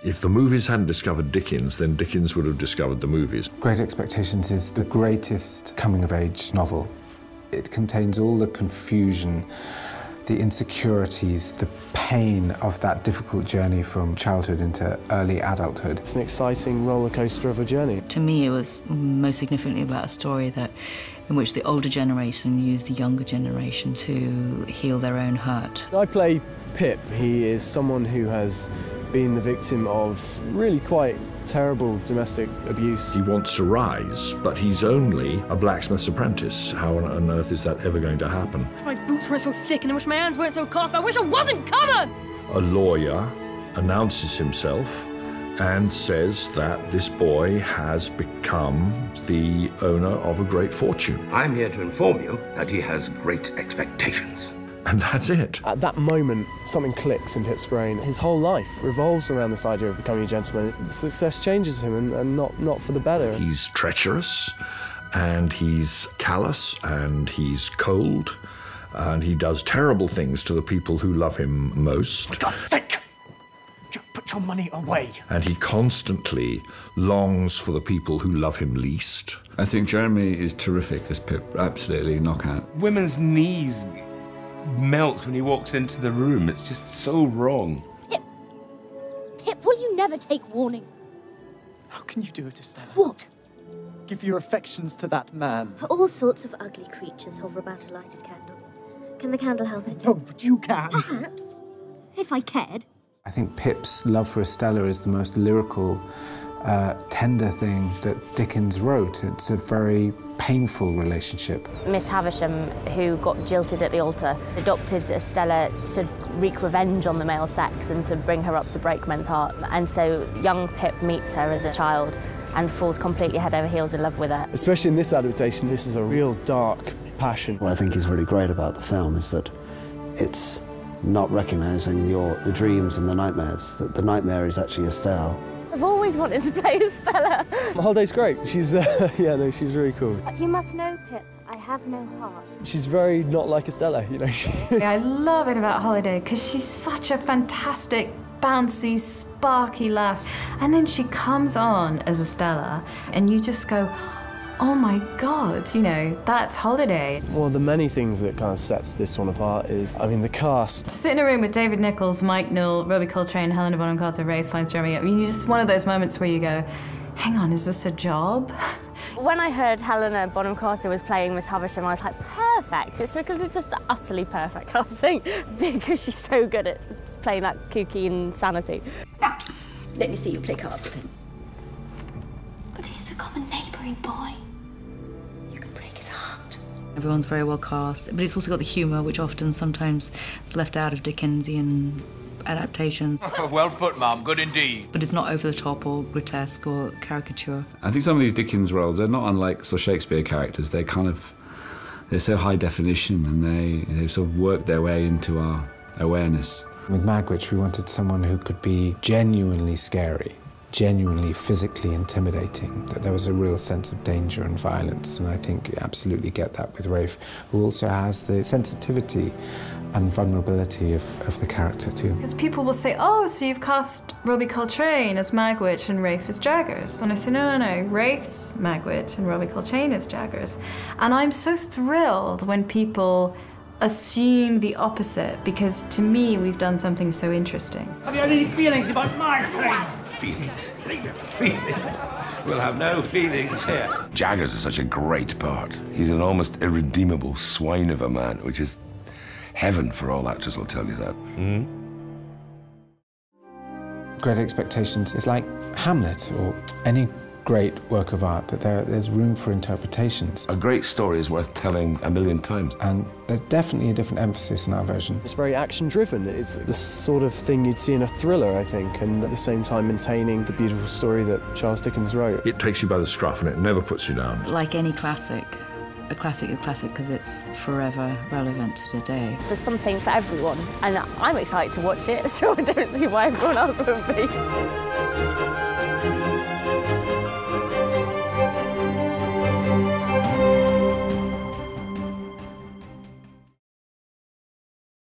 If the movies hadn't discovered Dickens, then Dickens would have discovered the movies. Great Expectations is the greatest coming-of-age novel. It contains all the confusion, the insecurities, the pain of that difficult journey from childhood into early adulthood. It's an exciting roller coaster of a journey. To me, it was most significantly about a story in which the older generation used the younger generation to heal their own hurt. I play Pip. He is someone who has been the victim of really quite terrible domestic abuse. He wants to rise, but he's only a blacksmith's apprentice. How on earth is that ever going to happen? I wish my boots weren't so thick and I wish my hands weren't so cast. I wish I wasn't common! A lawyer announces himself and says that this boy has become the owner of a great fortune. I'm here to inform you that he has great expectations. And that's it. At that moment, something clicks in Pip's brain. His whole life revolves around this idea of becoming a gentleman. The success changes him, and not for the better. He's treacherous, and he's callous, and he's cold, and he does terrible things to the people who love him most. For God's sake! Put your money away. And he constantly longs for the people who love him least. I think Jeremy is terrific as Pip, absolutely knockout. Women's knees melt when he walks into the room. It's just so wrong. Pip, will you never take warning? How can you do it, Estella? What? Give your affections to that man. All sorts of ugly creatures hover about a lighted candle. Can the candle help it? No, but you can. Perhaps. If I cared. I think Pip's love for Estella is the most lyrical, tender thing that Dickens wrote. It's a very painful relationship. Miss Havisham, who got jilted at the altar, adopted Estella to wreak revenge on the male sex and to bring her up to break men's hearts. And so young Pip meets her as a child and falls completely head over heels in love with her. Especially in this adaptation, this is a real dark passion. What I think is really great about the film is that it's not recognising the dreams and the nightmares, that the nightmare is actually Estelle. I've always wanted to play Estella. Holliday's great. She's, yeah, no, she's really cool. But you must know, Pip, I have no heart. She's very not like Estella, you know. I love it about Holliday because she's such a fantastic, bouncy, sparky lass. And then she comes on as Estella and you just go, oh my God, you know, that's Holliday. One of the many things that kind of sets this one apart is, I mean, the cast. To sit in a room with David Nicholls, Mike Newell, Robbie Coltrane, Helena, Bonham Carter, Rafe Fiennes, Jeremy, I mean, you're just one of those moments where you go, hang on, is this a job? When I heard Helena Bonham Carter was playing Miss Havisham, I was like, perfect. It's just utterly perfect casting because she's so good at playing that kooky insanity. Now, let me see you play cards with him. But he's a common neighbouring boy. Everyone's very well cast, but it's also got the humour, which often sometimes is left out of Dickensian adaptations. Well put, Mum. Good indeed. But it's not over the top or grotesque or caricature. I think some of these Dickens roles are not unlike sort of Shakespeare characters. They're so high definition and they sort of work their way into our awareness. With Magwitch, we wanted someone who could be genuinely scary, genuinely physically intimidating, that there was a real sense of danger and violence, and I think you absolutely get that with Rafe, who also has the sensitivity and vulnerability of the character too. Because people will say, oh, so you've cast Robbie Coltrane as Magwitch and Rafe as Jaggers. And I say, no, Rafe's Magwitch and Robbie Coltrane as Jaggers. And I'm so thrilled when people assume the opposite, because to me, we've done something so interesting. Have you any feelings about my thing? Feelings? Feelings? We'll have no feelings here. Jaggers is such a great part. He's an almost irredeemable swine of a man, which is heaven for all actors, I'll tell you that. Great Expectations is like Hamlet or any great work of art, that there's room for interpretations. A great story is worth telling a million times. And there's definitely a different emphasis in our version. It's very action-driven. It's the sort of thing you'd see in a thriller, I think, and at the same time maintaining the beautiful story that Charles Dickens wrote. It takes you by the scruff and it never puts you down. Like any classic, a classic is classic because it's forever relevant to today. There's something for everyone, and I'm excited to watch it, so I don't see why everyone else won't be.